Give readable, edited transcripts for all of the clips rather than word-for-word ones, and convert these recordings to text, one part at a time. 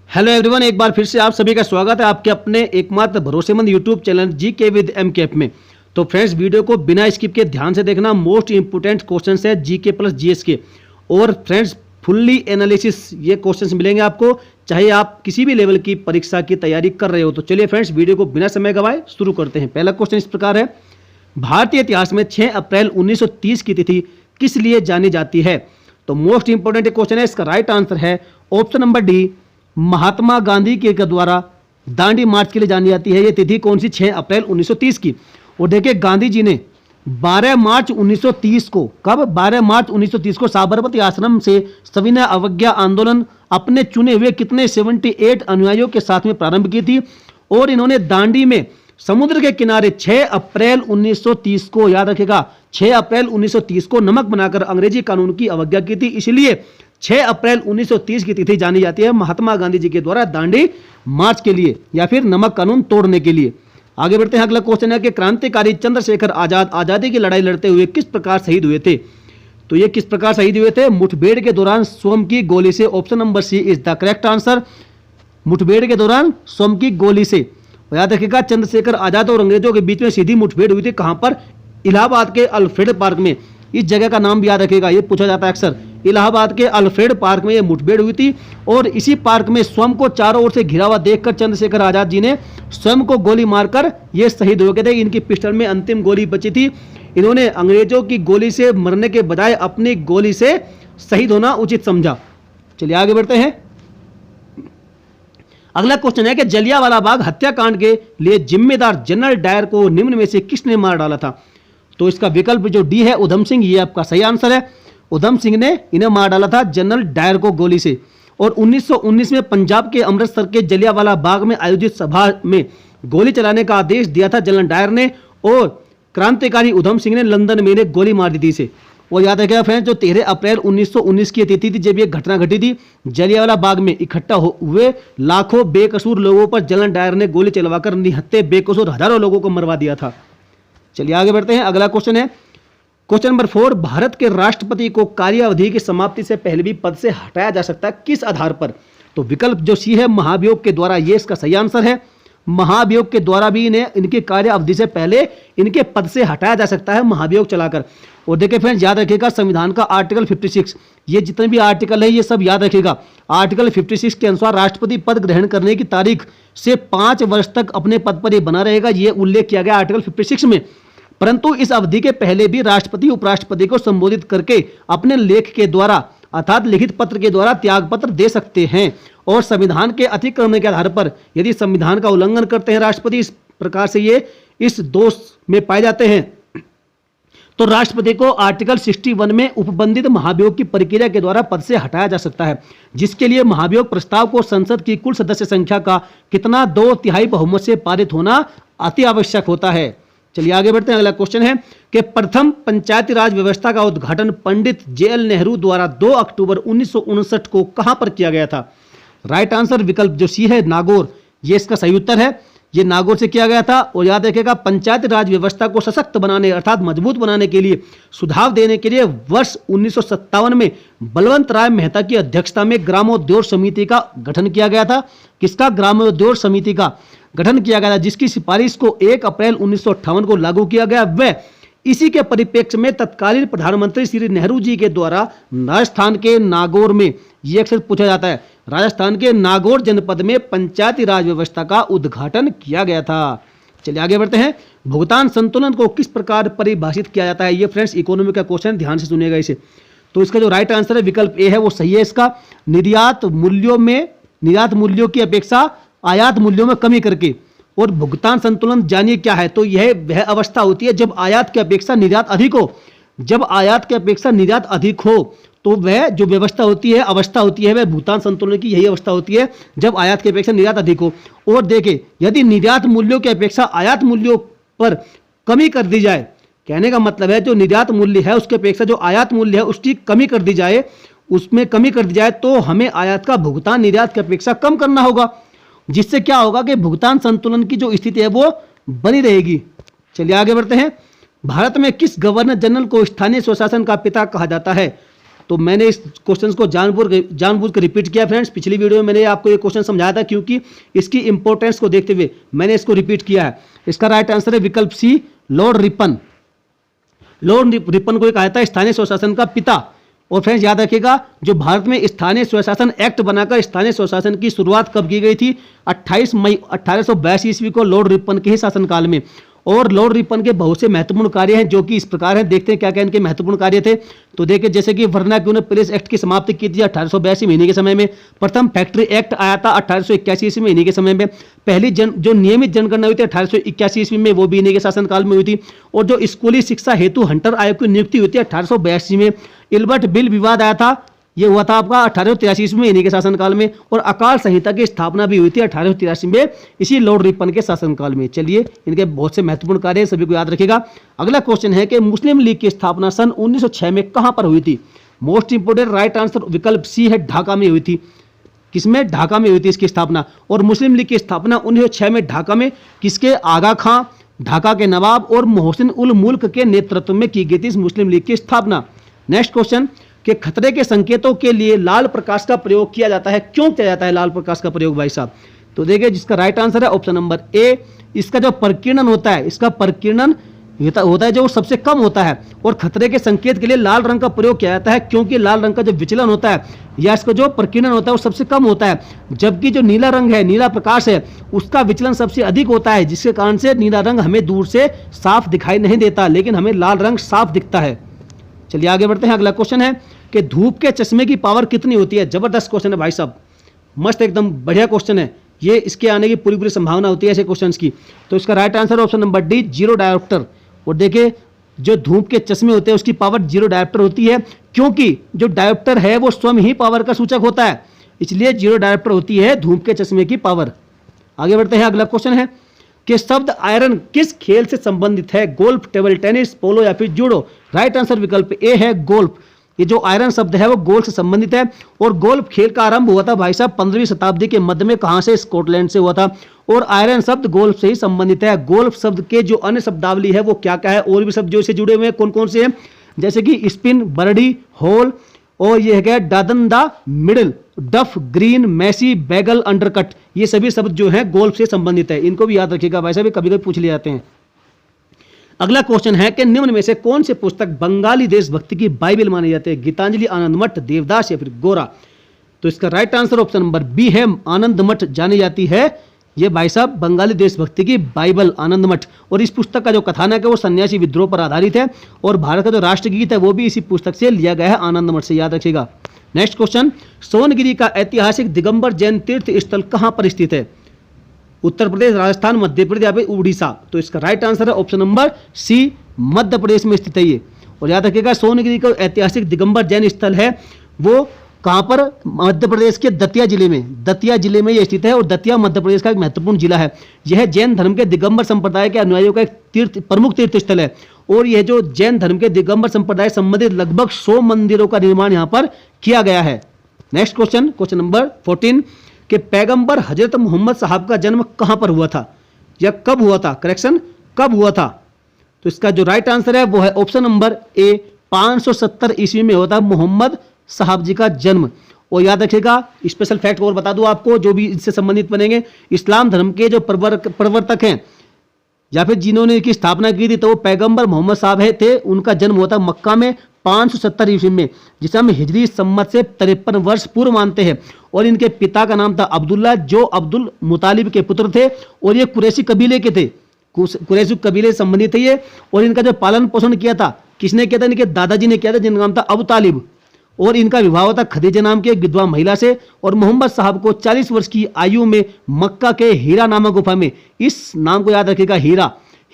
Hello everyone, एक बार फिर से आप सभी का स्वागत है आपके अपने एकमात्र भरोसेमंद यूट्यूब चैनल जीके विद एमकेएफ में। तो फ्रेंड्स, वीडियो को बिना स्किप के ध्यान से देखना। मोस्ट इंपोर्टेंट क्वेश्चंस है जीके प्लस जीएस के। और फ्रेंड्स, फुल्ली एनालिसिस ये क्वेश्चंस मिलेंगे आपको, चाहे आप किसी भी लेवल की परीक्षा की तैयारी कर रहे हो। तो चलिए फ्रेंड्स, वीडियो को बिना समय गवाए शुरू करते हैं। पहला क्वेश्चन इस प्रकार है, भारतीय इतिहास में 6 अप्रैल 1930 की तिथि किस लिए जानी जाती है? तो मोस्ट इंपोर्टेंट क्वेश्चन है, इसका राइट आंसर है option number D, Mahatma Gandhi के द्वारा दांडी मार्च के लिए जानी जाती है। ये तिथि कौन सी? 6 अप्रैल 1930 की। और देखिए, गांधी जी ने 12 मार्च 1930 को, कब? 12 मार्च 1930 को साबरमती आश्रम से सविनय अवज्ञा आंदोलन अपने चुने हुए कितने 78 अनुयायियों के साथ में प्रारंभ की थी। और इन्होंने दांडी में समुद्र के किनारे 6 अप्रैल 1930 को, याद रखेगा, 6 अप्रैल 1930 को नमक बनाकर अंग्रेजी कानून की अवज्ञा की थी। इसलिए 6 अप्रैल 1930 की तिथि जानी जाती है महात्मा गांधी जी के द्वारा दांडी मार्च के लिए, या फिर नमक कानून तोड़ने के लिए। आगे बढ़ते हैं। अगला क्वेश्चन है कि क्रांतिकारी चंद्रशेखर आजाद आजादी की लड़ाई लड़ते हुए किस प्रकार शहीद हुए थे? तो ये किस प्रकार शहीद हुए थे? मुठभेड़ के दौरान स्वयं की गोली से। Option number C is the correct answer. मुठभेड़ के दौरान स्वयं की गोली से। याद रखिएगा, चंद्रशेखर आजाद और अंग्रेजों के बीच में सीधी मुठभेड़ हुई थी। कहां पर? इलाहाबाद के अल्फ्रेड पार्क में। इस जगह का नाम भी याद रखिएगा, ये पूछा जाता है अक्सर। इलाहाबाद के अल्फ्रेड पार्क में ये मुठभेड़ हुई थी। और इसी पार्क में स्वयं को चारों ओर से घिरा हुआ देखकर चंद्रशेखर आजाद जी ने स्वयं को गोली मारकर ये शहीद हो गए थे। इनकी पिस्टल में अंतिम गोली बची थी। इन्होंने अंग्रेजों की गोली से मरने के बजाय अपनी गोली से शहीद होना उचित समझा। चलिए आगे बढ़ते हैं। अगला क्वेश्चन है कि जलियांवाला बाग हत्याकांड के लिए जिम्मेदार जनरल डायर को निम्न में से किसने मार डाला था? तो इसका विकल्प जो डी है, उधम सिंह, ये आपका सही आंसर है। उधम सिंह ने इन्हें मार डाला था, जनरल डायर को, गोली से। और 1919 में पंजाब के अमृतसर के जलियांवाला बाग में आयोजित सभा में गोली चलाने का आदेश दिया था जनरल डायर ने, और क्रांतिकारी उधम सिंह ने लंदन में इन्हें गोली मार दी थी इसे। और याद रखिएगा फ्रेंड्स, जो 13 अप्रैल 1919 की तिथि थी जब ये घटना घटी थी। जलियांवाला बाग में इकट्ठा हुए लाखों बेकसूर लोगों पर जनरल डायर ने गोली चलवाकर निहत्थे बेकसूर हजारों लोगों को मरवा दिया था। चलिए आगे बढ़ते हैं। अगला क्वेश्चन है, क्वेश्चन नंबर 4, भारत के राष्ट्रपति को कार्यावधि की समाप्ति से पहले भी पद से हटाया जा सकता है, किस आधार पर? तो विकल्प जो सी है, महाभियोग के द्वारा, ये इसका सही आंसर है। महाभियोग के द्वारा भी इन्हें इनके कार्य अवधि से पहले इनके पद से हटाया जा सकता है, महाभियोग चलाकर। और देखिए फ्रेंड्स, याद रखिएगा, संविधान का आर्टिकल 56, ये जितने भी आर्टिकल है ये सब याद रखिएगा। आर्टिकल 56 के अनुसार राष्ट्रपति पद ग्रहण करने की तारीख से 5 वर्ष तक अपने पद पर ये बना रहेगा, ये उल्लेख किया गया आर्टिकल 56 में। परंतु इस अवधि के पहले भी राष्ट्रपति उपराष्ट्रपति को संबोधित करके अपने लेख के द्वारा अर्थात लिखित पत्र के द्वारा त्यागपत्र दे सकते हैं। और संविधान के अतिक्रमण के आधार पर यदि संविधान का उल्लंघन करते हैं राष्ट्रपति, इस प्रकार से ये इस दोष में पाए जाते हैं, तो राष्ट्रपति को आर्टिकल 61 में उपबंधित महाभियोग की प्रक्रिया के द्वारा पद से हटाया जा सकता है, जिसके लिए महाभियोग प्रस्ताव को संसद की कुल सदस्य संख्या का कितना 2/3 बहुमत से पारित होना अति आवश्यक होता है। चलिए आगे बढ़ते हैं। अगला क्वेश्चन है कि प्रथम पंचायती राज व्यवस्था का उद्घाटन पंडित JL नेहरू द्वारा 2 अक्टूबर 1959 को कहां पर किया गया था? राइट आंसर विकल्प जो सी है, नागौर, ये इसका सही उत्तर है। ये नागौर से किया गया था। और याद रखिएगा, पंचायती राज व्यवस्था को सशक्त बनाने अर्थात मजबूत बनाने के लिए, सुधार देने के लिए वर्ष 1957 में बलवंत राय मेहता की अध्यक्षता में ग्रामोद्योग समिति का गठन किया गया था। किसका? ग्रामोद्योग समिति का गठन किया गया था, जिसकी सिफारिश को 1 अप्रैल 1958 को लागू किया गया। वह इसी के परिप्रेक्ष्य में तत्कालीन प्रधानमंत्री श्री नेहरू जी के द्वारा राजस्थान के नागौर में, यह अक्सर पूछा जाता है, राजस्थान के नागौर जनपद में पंचायती राज व्यवस्था का उद्घाटन किया गया था। चलिए आगे बढ़ते हैं। भुगतान संतुलन को किस प्रकार परिभाषित किया जाता है? ये फ्रेंड्स इकोनॉमी का क्वेश्चन, ध्यान से सुनिएगा इसे। तो इसका जो राइट आंसर है विकल्प ए है, वो सही है इसका। निर्यात मूल्यों की अपेक्षा आयात मूल्यों में कमी करके। और भुगतान संतुलन जानिए क्या है? तो यह वह अवस्था होती है जब आयात की अपेक्षा निर्यात अधिक हो। जब आयात की अपेक्षा निर्यात अधिक हो तो वह जो व्यवस्था होती है, अवस्था होती है, वह भुगतान संतुलन की यही अवस्था होती है जब आयात की अपेक्षा निर्यात अधिक हो। और देखिए, यदि निर्यात मूल्यों की अपेक्षा आयात मूल्यों पर कमी कर दी जाए, कहने का मतलब है जो निर्यात मूल्य है उसकी अपेक्षा जो आयात मूल्य है उसकी कमी कर दी जाए, उसमें कमी कर दी जाए, तो हमें आयात का भुगतान निर्यात की अपेक्षा कम करना होगा, जिससे क्या होगा कि भुगतान संतुलन की जो स्थिति है वो बनी रहेगी। चलिए आगे बढ़ते हैं। भारत में किस गवर्नर जनरल को स्थानीय स्वशासन का पिता कहा जाता है? तो मैंने इस क्वेश्चन को जानबूझ कर रिपीट किया फ्रेंड्स। पिछली वीडियो में मैंने आपको ये क्वेश्चन समझाया था, क्योंकि इसकी इंपॉर्टेंस को देखते हुए मैंने इसको रिपीट किया है। इसका राइट आंसर है विकल्प सी, लॉर्ड रिपन। लॉर्ड रिपन को कहा जाता है स्थानीय स्वशासन का पिता। और फ्रेंड्स याद रखिएगा, जो भारत में स्थानीय स्वशासन एक्ट बनाकर स्थानीय स्वशासन की शुरुआत कब की गई थी? 28 मई 1882 ईस्वी को लॉर्ड रिपन के ही शासनकाल में। और लॉर्ड रिपन के बहुत से महत्वपूर्ण कार्य हैं जो कि इस प्रकार हैं। देखते हैं क्या क्या इनके महत्वपूर्ण कार्य थे। तो देखिए, जैसे कि वर्नाक्यूलर पुलिस एक्ट की समाप्ति की थी 1882 महीने के समय में। प्रथम फैक्ट्री एक्ट आया था 1881 ईस्वी महीने के समय में। पहली जो नियमित जनगणना हुई थी 1881 ईस्वी में, वो भी इन्हीं के शासनकाल में हुई थी। और जो स्कूली शिक्षा हेतु हंटर आयोग की नियुक्ति हुई थी 1882 में। इल्बर्ट बिल विवाद आया था, ये हुआ था आपका 1883 ईस्वी में, इन्हीं के शासनकाल में। और अकाल संहिता की स्थापना भी हुई थी 1883 में, इसी लॉर्ड रिपन के शासनकाल में। चलिए, इनके बहुत से महत्वपूर्ण कार्य सभी को याद रखिएगा। अगला क्वेश्चन है कि मुस्लिम लीग की स्थापना सन 1906 में कहां पर हुई थी? मोस्ट इंपोर्टेंट राइट आंसर विकल्प सी है, ढाका में हुई थी। किसमें? ढाका में हुई थी इसकी स्थापना। और मुस्लिम लीग की स्थापना 1906 में ढाका में किसके? आगा खां, ढाका के नवाब और मोहसिन उल मुल्क के नेतृत्व में की गई थी इस मुस्लिम लीग की स्थापना। नेक्स्ट क्वेश्चन कि खतरे के संकेतों के लिए लाल प्रकाश का प्रयोग किया जाता है। क्यों किया जाता है लाल प्रकाश का प्रयोग भाई साहब? तो देखिए, जिसका राइट आंसर है ऑप्शन नंबर ए। इसका जो प्रकीर्णन होता है, इसका प्रकीर्णन होता है जो सबसे कम होता है। और खतरे के संकेत के लिए लाल रंग का प्रयोग किया जाता है, क्योंकि लाल रंग का जो विचलन होता है या इसका जो प्रकीर्णन होता है वो सबसे कम होता है। जबकि जो नीला रंग है, नीला प्रकाश है, उसका विचलन सबसे अधिक होता है, जिसके कारण से नीला रंग हमें दूर से साफ दिखाई नहीं देता, लेकिन हमें लाल रंग साफ दिखता है। चलिए आगे बढ़ते हैं। अगला क्वेश्चन है कि धूप के चश्मे की पावर कितनी होती है? जबरदस्त क्वेश्चन है भाई साहब, मस्त एकदम बढ़िया क्वेश्चन है ये। इसके आने की पूरी संभावना होती है ऐसे क्वेश्चंस की। तो इसका right answer option number D, 0 dioptre. और देखिए, जो धूप के चश्मे होते हैं उसकी पावर 0 डायोप्टर होती है, क्योंकि जो डायोप्टर है वो स्वयं ही पावर का सूचक होता है, इसलिए 0 डायोप्टर होती है धूप के चश्मे की पावर। आगे बढ़ते हैं। अगला क्वेश्चन है कि शब्द आयरन किस खेल से संबंधित है? गोल्फ, टेबल टेनिस, पोलो या फिर जूडो? राइट आंसर विकल्प ए है, गोल्फ। ये जो आयरन शब्द है वो गोल्फ से संबंधित है। और गोल्फ खेल का आरंभ हुआ था भाई साहब 15वीं शताब्दी के मध्य में। कहां से? स्कॉटलैंड से हुआ था। और आयरन शब्द गोल्फ से ही संबंधित है। गोल्फ शब्द के जो अन्य शब्दावली है वो क्या क्या है, और भी शब्द जो इससे जुड़े हुए हैं कौन कौन से हैं? जैसे कि स्पिन, बर्डी, होल, और ये है डादन द मिडल, डफ, ग्रीन, मैसी, बैगल, अंडरकट। ये सभी शब्द जो हैं गोल्फ से संबंधित है। इनको भी याद रखिएगा भाई साहब, कभी कभी पूछ लिए जाते हैं। अगला क्वेश्चन है कि निम्न में से कौन से पुस्तक बंगाली देशभक्ति की बाइबल मानी जाती है? गीतांजलि, आनंद मठ, देवदास या फिर गोरा? तो इसका right answer option number B है, आनंद मठ जानी जाती है ये भाई साहब बंगाली देशभक्ति की बाइबल, आनंद मठ। और इस पुस्तक का जो कथानक है वो सन्यासी विद्रोह पर आधारित है। और भारत का जो राष्ट्रगीत है वो भी इसी पुस्तक से लिया गया है, आनंद मठ से, याद रखिएगा। नेक्स्ट क्वेश्चन, सोनगिरी का ऐतिहासिक दिगंबर जैन तीर्थ स्थल कहां पर स्थित है? उत्तर प्रदेश, राजस्थान, मध्य प्रदेश या फिर उड़ीसा? तो इसका राइट आंसर है ऑप्शन नंबर सी, मध्य प्रदेश में स्थित है ये। और याद रखिएगा, सोनगिरी का ऐतिहासिक दिगंबर जैन स्थल है वो कहां पर? मध्य प्रदेश के दतिया जिले में, दतिया जिले में यह स्थित है। और दतिया मध्य प्रदेश का एक महत्वपूर्ण जिला है। यह जैन धर्म के दिगंबर संप्रदाय के अनुयायियों का एक प्रमुख तीर्थ स्थल है। और यह जो जैन धर्म के दिगंबर संप्रदाय संबंधित लगभग 100 मंदिरों का निर्माण यहां पर किया गया है। नेक्स्ट क्वेश्चन, क्वेश्चन नंबर 14 कि पैगंबर हजरत मोहम्मद साहब का जन्म कहां पर हुआ था या कब हुआ था? करेक्शन, कब हुआ था? तो इसका जो राइट आंसर है वो है ऑप्शन नंबर ए, 570 ईस्वी में हुआ था मोहम्मद साहब जी का जन्म। और याद रखिएगा, स्पेशल फैक्ट और बता दूं आपको जो भी इससे संबंधित बनेंगे, इस्लाम धर्म के जो प्रवर्तक हैं या फिर जिन्होंने इसकी स्थापना की थी तो वो पैगंबर मोहम्मद साहब थे। उनका जन्म हुआ था मक्का में 570 ईस्वी में, जिसे हम हिजरी संमत से 53 वर्ष पूर्व मानते हैं। और इनके पिता का नाम था अब्दुल्ला, जो अब्दुल मुतालिब के पुत्र थे। और ये कुरैशी कबीले के थे, कुरैशी कबीले से संबंधित थे ये। और इनका जो पालन पोषण किया था किसने किया था? इनके दादाजी ने किया था, जिनका नाम था अबू तालिब। और इनका विवाह हुआ था खदीजा नाम के एक विधवा महिला से। और मोहम्मद साहब को 40 वर्ष की आयु में मक्का के हीरा नामक गुफा में, इस नाम को याद रखिएगा,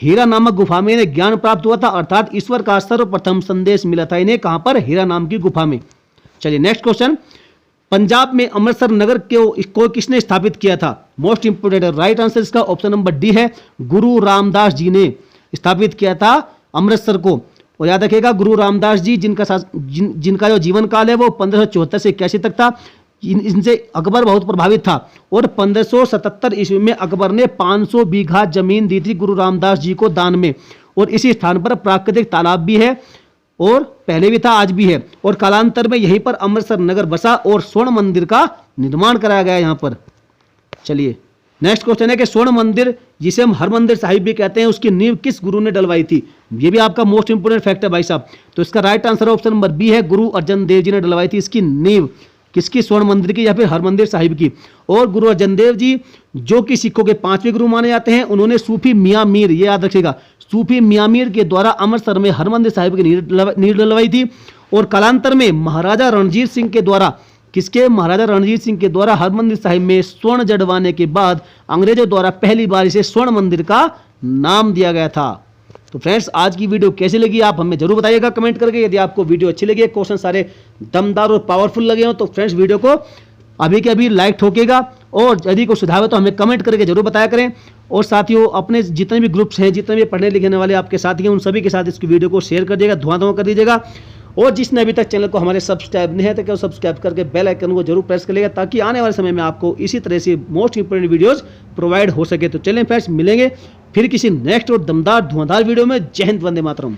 हीरा नामक गुफा में इन्हें ज्ञान प्राप्त हुआ था, अर्थात ईश्वर का सर्वप्रथम संदेश मिला था इन्हें। कहां पर? हीरा नाम की गुफा में। चलिए नेक्स्ट क्वेश्चन, पंजाब में अमृतसर नगर को किसने स्थापित किया था? मोस्ट इंपोर्टेंट राइट आंसर इसका ऑप्शन नंबर डी है, गुरु रामदास जी ने स्थापित किया था अमृतसर को। और याद रखिएगा, गुरु रामदास जी जिनका जो जीवन काल है वो 1574 से 81 तक था। इनसे अकबर बहुत प्रभावित था। और 1577 ईस्वी में अकबर ने 500 बीघा जमीन दी थी गुरु रामदास जी को दान में। और इसी स्थान पर प्राकृतिक तालाब भी है। और पहले भी था, आज भी है। और कालांतर में यहीं पर अमृतसर नगर बसा और स्वर्ण मंदिर का निर्माण कराया गया यहाँ पर। चलिए नेक्स्ट क्वेश्चन है कि स्वर्ण मंदिर जिसे हम हरमंदिर साहिब भी कहते हैं, उसकी नींव किस गुरु ने डलवाई थी? ये भी आपका मोस्ट इंपोर्टेंट फैक्ट है भाई साहब। तो इसका right answer option number B है, गुरु अर्जन देव जी ने डलवाई थी इसकी नींव। किसकी? स्वर्ण मंदिर की या फिर हरमंदिर साहिब की। और गुरु अर्जन देव जी जो कि सिखों के 5वें गुरु माने जाते हैं, उन्होंने सूफी मियां मीर, ये याद रखिएगा, सूफी मियां मीर के द्वारा अमृतसर में हरमंदिर साहिब की नींव डलवाई थी। और कालांतर में महाराजा रणजीत सिंह के द्वारा, किसके? महाराजा रणजीत सिंह के द्वारा हरमंदिर साहिब में स्वर्ण जड़वाने के बाद अंग्रेजों द्वारा पहली बार इसे स्वर्ण मंदिर का नाम दिया गया था। तो फ्रेंड्स आज की वीडियो कैसी लगी आप हमें जरूर बताइएगा कमेंट करके। यदि आपको वीडियो अच्छी लगी, क्वेश्चन सारे दमदार और पावरफुल लगे हो, तो फ्रेंड्स वीडियो को अभी के अभी लाइक ठोकेगा। और यदि कोई सुझाव है तो हमें कमेंट करके जरूर बताया करें। और साथियों अपने जितने भी ग्रुप्स हैं, जितने भी पढ़ने लिखने वाले आपके साथी हैं, उन सभी के साथ इसकी वीडियो को शेयर कर दिएगा, धुआं कर दीजिएगा। और जिसने अभी तक चैनल को हमारे सब्सक्राइब नहीं है तो क्या सब्सक्राइब करके बेल आइकन को जरूर प्रेस कर लेगा, ताकि आने वाले समय में आपको इसी तरह से मोस्ट इंपोर्टेंट वीडियोस प्रोवाइड हो सके। तो चलें फ्रेंड्स, मिलेंगे फिर किसी नेक्स्ट और दमदार धुआंधार वीडियो में। जय हिंद, वंदे मातरम।